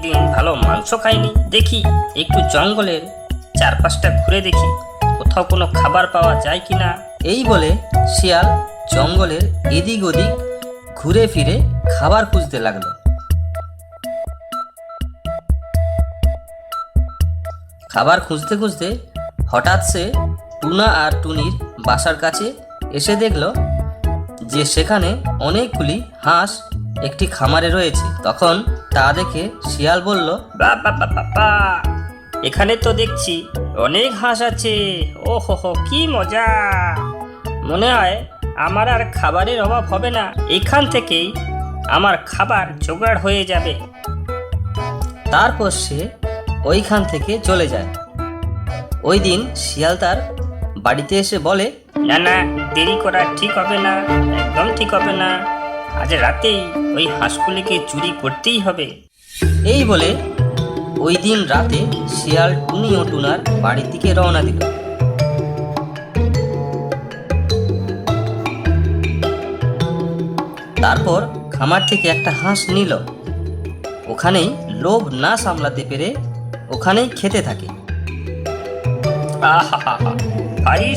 অনেকদিন ভালো মাংস খাইনি, দেখি একটু জঙ্গলের চারপাশটা ঘুরে দেখি কোথাও কোনো খাবার পাওয়া যায় কিনা। এই বলে শিয়াল জঙ্গলের এদিক ওদিক ঘুরে ফিরে খাবার খুঁজতে লাগলো। খাবার খুঁজতে খুঁজতে হঠাৎ সে টুনা আর টুনির বাসার কাছে এসে দেখলো যে সেখানে অনেকগুলি হাঁস একটি খামারে রয়েছে। তখন তা দেখে শিয়াল বলল, বা, এখানে তো দেখছি অনেক হাঁস আছে। ও হো, কি মজা! মনে হয় আমার আর খাবারের অভাব হবে না, এখান থেকেই আমার খাবার জোগাড় হয়ে যাবে। তারপর সে ওইখান থেকে চলে যায়। ওই দিন শিয়াল তার বাড়িতে এসে বলে, না, দেরি করা ঠিক হবে না, একদম ঠিক হবে না। আজ রাতেই ওই হাঁসগুলিকে চুরি করতেই হবে। এই বলে ওই দিন রাতে শিয়াল টুনি ও টুনার বাড়ির দিকে রওনা দিল। তারপর খামার থেকে একটা হাঁস নিল। ওখানেই লোভ না সামলাতে পেরে ওখানেই খেতে থাকে। আহা, ভারী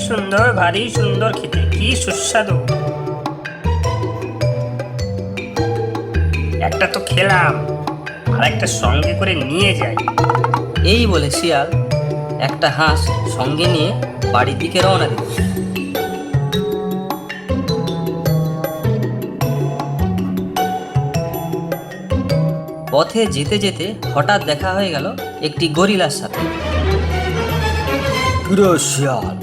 সুন্দর খেতে, কি সুস্বাদু! একটা তো খেলাম, আর একটা সঙ্গে করে নিয়ে যাই। এই বলে শিয়াল একটা হাঁস সঙ্গে নিয়ে বাড়ির দিকে রওনা দিল। পথে যেতে যেতে হঠাৎ দেখা হয়ে গেল একটি গরিলার সাথে। কিরে শিয়াল,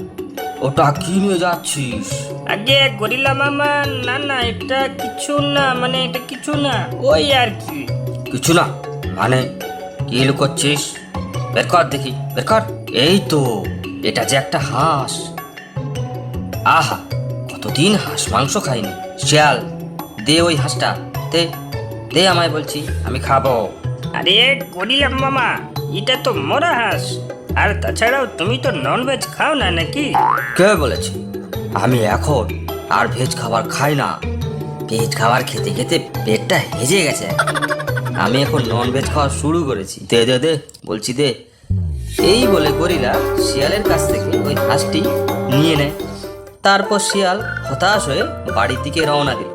ওটা কি নিয়ে যাচ্ছিস? আগে গরিলা মামা, না এটা কিছু না, মানে এটা কিছু না, ওই আর কি। কিছু না মানে? কি লুকোচ্ছিস? বের কর দেখি, বের কর। এই তো, এটা যে একটা হাঁস। আহা, কতদিন হাঁস মাংস খাইনি। শিয়াল, দে ওই হাঁসটা, দে আমায়, বলছি, আমি খাবো। আরে গরিলা মামা, এটা তো মরা হাঁস। আর তাছাড়াও তুমি তো ননভেজ খাও না নাকি? কে বলেছে? আমি এখন আর ভেজ খাবার খাই না। ভেজ খাবার খেতে খেতে পেটটা হেজে গেছে। আমি এখন নন ভেজ খাওয়া শুরু করেছি। দে বলছি, দে। এই বলে গরিলা শিয়ালের কাছ থেকে ওই হাঁসটি নিয়ে নেয়। তারপর শিয়াল হতাশ হয়ে বাড়ির দিকে রওনা দিল।